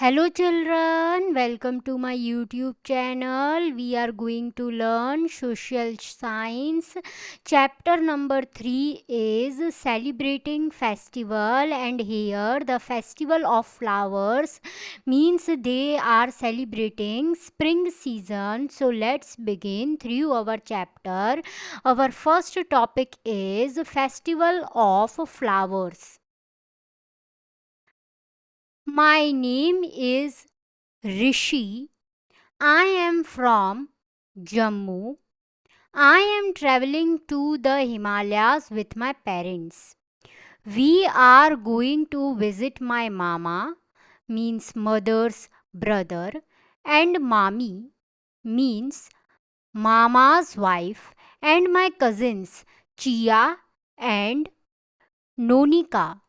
Hello children, welcome to my YouTube channel. We are going to learn social science. Chapter number 3 is celebrating festival, and here the festival of flowers means they are celebrating spring season. So let's begin through our chapter. Our first topic is festival of flowers. My name is Rishi. I am from Jammu. I am traveling to the Himalayas with my parents. We are going to visit my mama, means mother's brother, and mami, means mama's wife, and my cousins Chia and Nonika.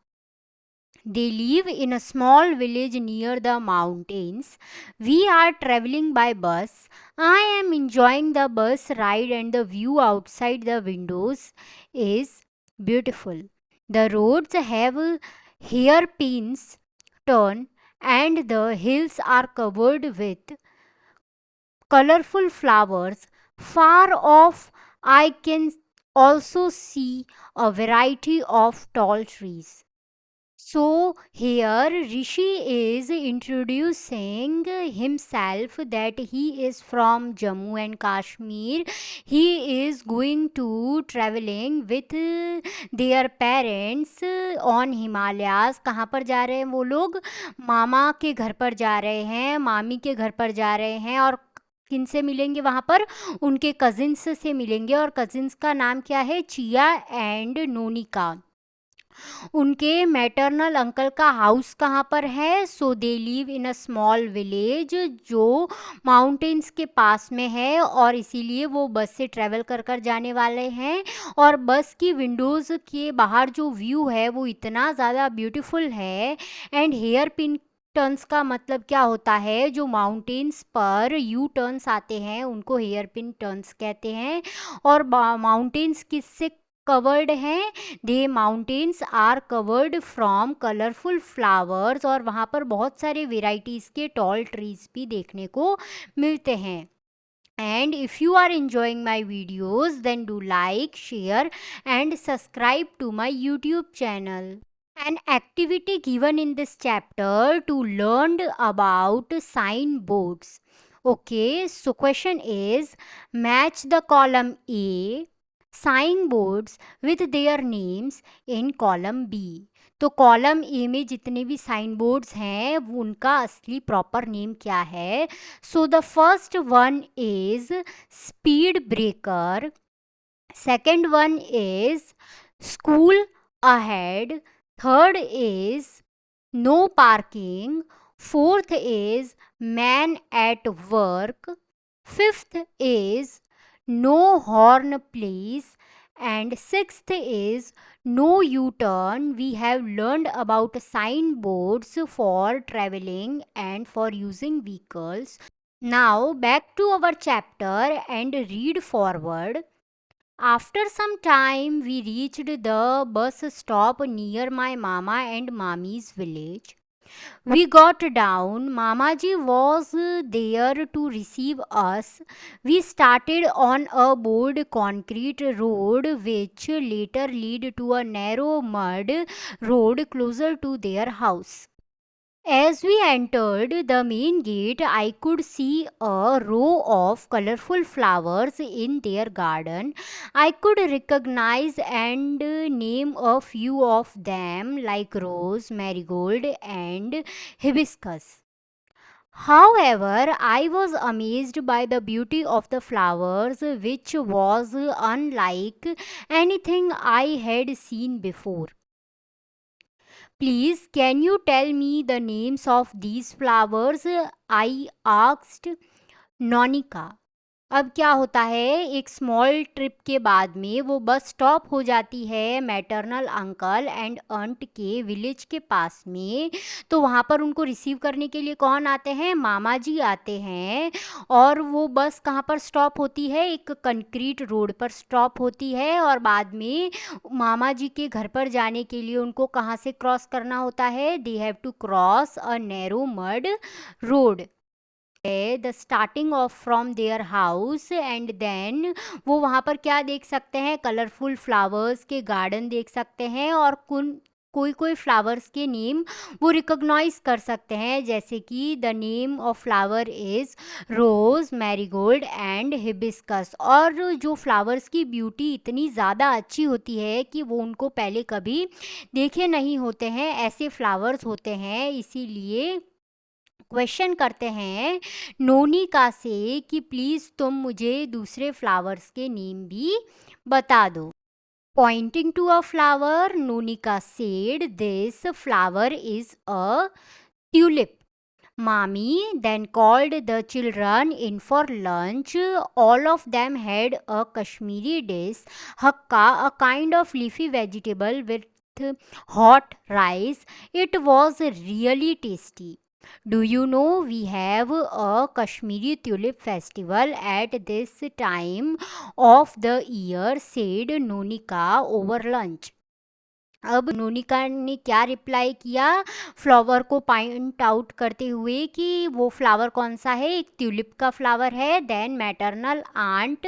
They live in a small village near the mountains. We are traveling by bus. I am enjoying the bus ride, and the view outside the windows is beautiful. The roads have hairpins turn, and the hills are covered with colorful flowers. Far off, I can also see a variety of tall trees. So here Rishi is introducing himself that he is from Jammu and Kashmir. He is going to traveling with their parents on Himalayas. कहाँ पर जा रहे हैं वो लोग? मामा के घर पर जा रहे हैं, मामी के घर पर जा रहे हैं, और किन से मिलेंगे वहाँ पर? उनके कजिन्स से मिलेंगे, और कजिन्स का नाम क्या है? Chia and Nonika. उनके मैटरनल अंकल का हाउस कहाँ पर है? So they live in a small village जो माउंटेन्स के पास में है, और इसीलिए वो बस से ट्रैवल कर कर जाने वाले हैं. और बस की विंडोज़ के बाहर जो व्यू है वो इतना ज़्यादा ब्यूटीफुल है. एंड हेयर पिन टर्न्स का मतलब क्या होता है? जो माउंटेन्स पर यू टर्न्स आते हैं उनको हेयर पिन टर्न्स कहते हैं. और माउंटेन्स किससे कवर्ड हैं? They mountains are covered from colourful flowers, और वहाँ पर बहुत सारे वेराइटीज़ के टॉल ट्रीज भी देखने को मिलते हैं. And if you are enjoying my videos, then do like, share and subscribe to my YouTube channel. An activity given in this chapter to learn about signboards. Okay, so question is, match the column A signboards with their names in column B. तो column A में जितने भी sign boards हैं वो उनका असली proper name क्या है? So the first one is speed breaker, second one is school ahead, third is no parking, fourth is man at work, fifth is no horn please, and sixth is no U-turn. We have learned about signboards for traveling and for using vehicles. Now back to our chapter and read forward. After some time we reached the bus stop near my mama and mami's village. We got down. Mamaji was there to receive us. We started on a board concrete road which later led to a narrow mud road closer to their house. As we entered the main gate, I could see a row of colorful flowers in their garden. I could recognize and name a few of them, like rose, marigold, and hibiscus. However, I was amazed by the beauty of the flowers, which was unlike anything I had seen before. Please, can you tell me the names of these flowers? I asked Nonika. अब क्या होता है, एक small trip के बाद में वो bus stop हो जाती है मैटरनल अंकल एंड आंट के विलेज के पास में। तो वहाँ पर उनको रिसीव करने के लिए कौन आते हैं, मामा जी आते हैं। और वो बस कहाँ पर स्टॉप होती है, एक कंक्रीट रोड पर स्टॉप होती है। और बाद में मामा जी के घर पर जाने के लिए उनको कहाँ से क्रॉस करना होता है, they have to cross a narrow mud road, the starting of from their house. And then वो वहाँ पर क्या देख सकते हैं, कलरफुल फ्लावर्स के गार्डन देख सकते हैं। और कोई कोई फ्लावर्स के नेम वो रिकॉग्नाइज कर सकते हैं, जैसे कि the name of flower is rose, marigold and hibiscus. और जो फ्लावर्स की ब्यूटी इतनी ज़्यादा अच्छी होती है कि वो उनको पहले कभी देखे नहीं होते हैं, ऐसे फ्लावर्स होते हैं। इसीलिए क्वेश्चन करते हैं नोनिका से कि प्लीज़ तुम मुझे दूसरे फ्लावर्स के नेम भी बता दो। Pointing to a flower, Nonika said this flower is a tulip. Mommy then called the children in for lunch. All of them had a Kashmiri dish, hakka, a kind of leafy vegetable with hot rice. It was really tasty. Do you know we have a Kashmiri tulip festival at this time of the year, said Nonika over lunch. अब नोनिका ने क्या reply किया, flower को point out करते हुए कि वो flower कौन सा है, एक ट्यूलिप का फ्लावर है। देन मैटरनल आंट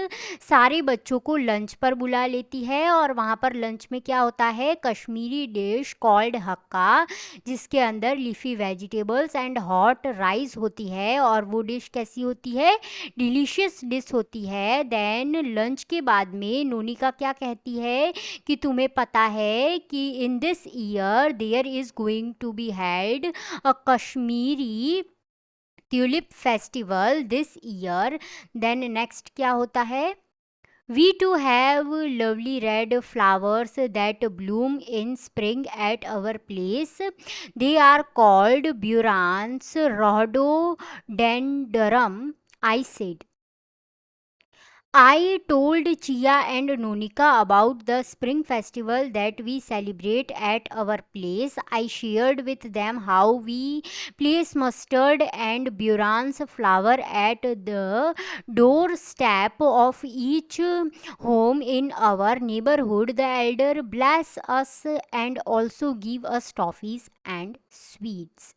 सारे बच्चों को लंच पर बुला लेती है। और वहाँ पर लंच में क्या होता है, कश्मीरी डिश कॉल्ड हक्का, जिसके अंदर leafy vegetables and hot rice होती है। और वो डिश कैसी होती है, डिलीशियस डिश होती है। देन लंच के बाद में नोनिका क्या कहती है कि तुम्हें पता है कि in this year there is going to be held a Kashmiri tulip festival this year. Then next क्या होता है, we too have lovely red flowers that bloom in spring at our place. They are called burans rhododendron, I said. I told Chia and Nonika about the spring festival that we celebrate at our place. I shared with them how we place mustard and burans flower at the doorstep of each home in our neighborhood. The elder bless us and also give us toffees and sweets.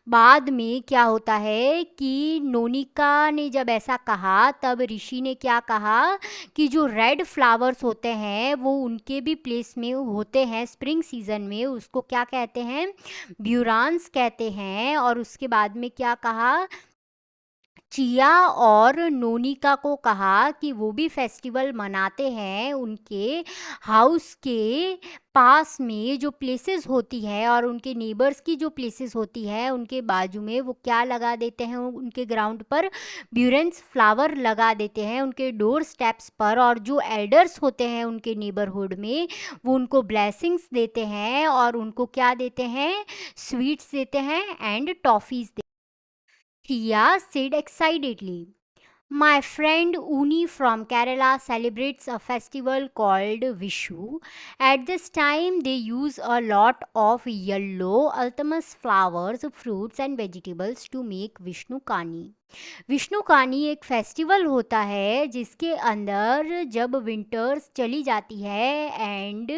बाद में क्या होता है कि नोनिका ने जब ऐसा कहा तब ऋषि ने क्या कहा कि जो रेड फ्लावर्स होते हैं वो उनके भी प्लेस में होते हैं स्प्रिंग सीजन में, उसको क्या कहते हैं, ब्यूरांस कहते हैं। और उसके बाद में क्या कहा, चिया और नोनिका को कहा कि वो भी फेस्टिवल मनाते हैं उनके हाउस के पास में जो प्लेसेस होती है, और उनके नेबर्स की जो प्लेसेस होती है उनके बाजू में वो क्या लगा देते हैं, उनके ग्राउंड पर ब्यूरेंस फ्लावर लगा देते हैं उनके डोर स्टेप्स पर। और जो एल्डर्स होते हैं उनके नेबरहुड में वो उनको ब्लेसिंग्स देते हैं और उनको क्या देते हैं, स्वीट्स देते हैं and toffees. Tia said excitedly. My friend Uni from Kerala celebrates a festival called Vishu. At this time, they use a lot of yellow alchemous flowers, fruits, and vegetables to make Vishnu Kani. Vishnu कानी एक festival होता है जिसके अंदर जब winters चली जाती है एंड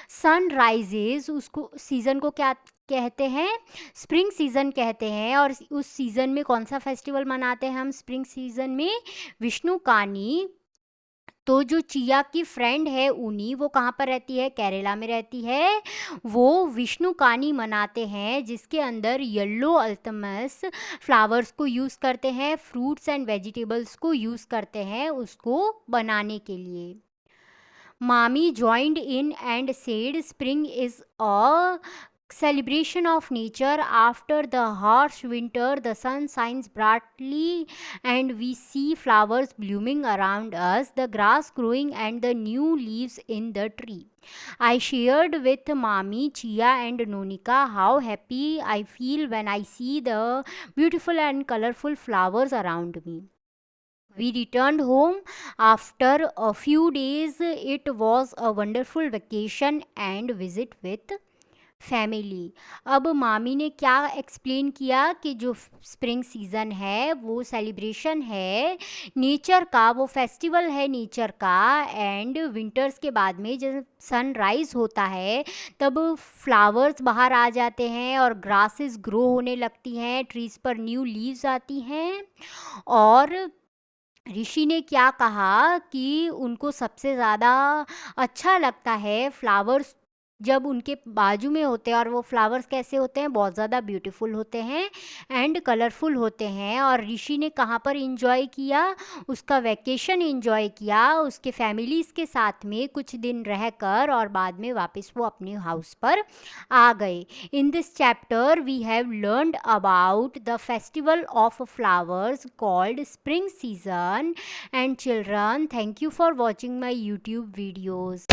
सन राइजेस, उसको सीज़न को क्या कहते हैं, स्प्रिंग सीज़न कहते हैं। और उस सीज़न में कौन सा फेस्टिवल मनाते हैं हम, स्प्रिंग सीज़न में विष्णु कानी। तो जो चिया की फ्रेंड है ऊनी, वो कहाँ पर रहती है, केरला में रहती है। वो विष्णु कानी मनाते हैं जिसके अंदर येलो अल्तमस फ्लावर्स को यूज़ करते हैं, फ्रूट्स एंड वेजिटेबल्स को यूज़ करते हैं उसको बनाने के लिए। मामी joined in and said spring is a celebration of nature. After the harsh winter, the sun shines brightly and we see flowers blooming around us, the grass growing and the new leaves in the tree. I shared with Mami, Chia and Nonika how happy I feel when I see the beautiful and colorful flowers around me. We returned home after a few days. It was a wonderful vacation and visit with family. अब मामी ने क्या explain किया कि जो spring season है वो celebration है नेचर का, वो फेस्टिवल है नेचर का। एंड विंटर्स के बाद में जब सनराइज होता है तब फ्लावर्स बाहर आ जाते हैं और ग्रासेस ग्रो होने लगती हैं, ट्रीज़ पर न्यू लीव्स आती हैं। और ऋषि ने क्या कहा कि उनको सबसे ज़्यादा अच्छा लगता है फ्लावर्स जब उनके बाजू में होते हैं, और वो फ्लावर्स कैसे होते हैं, बहुत ज़्यादा ब्यूटीफुल होते हैं एंड कलरफुल होते हैं। और ऋषि ने कहाँ पर इंजॉय किया, उसका वैकेशन इंजॉय किया उसके फैमिलीज़ के साथ में कुछ दिन रहकर, और बाद में वापस वो अपने हाउस पर आ गए। In this chapter, we have learned about the festival of flowers called spring season. And children, thank you for watching my YouTube videos.